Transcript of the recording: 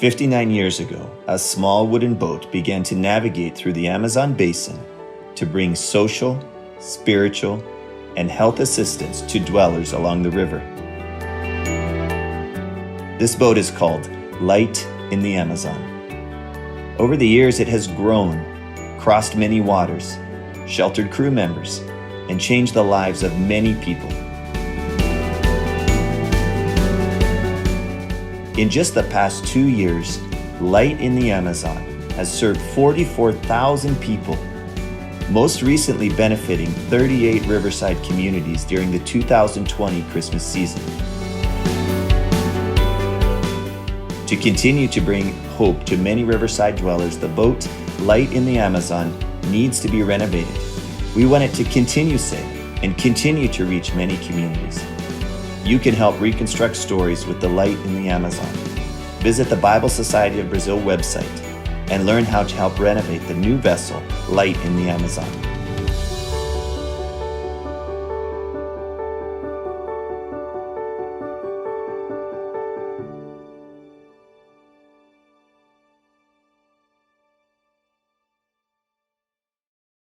59 years ago, a small wooden boat began to navigate through the Amazon basin to bring social, spiritual, and health assistance to dwellers along the river. This boat is called Light in the Amazon. Over the years, it has grown, crossed many waters, sheltered crew members, and changed the lives of many people. In just the past 2 years, Light in the Amazon has served 44,000 people, most recently benefiting 38 riverside communities during the 2020 Christmas season. To continue to bring hope to many riverside dwellers, the boat Light in the Amazon needs to be renovated. We want it to continue safe and continue to reach many communities. You can help reconstruct stories with the Light in the Amazon. Visit the Bible Society of Brazil website and learn how to help renovate the new vessel, Light in the Amazon.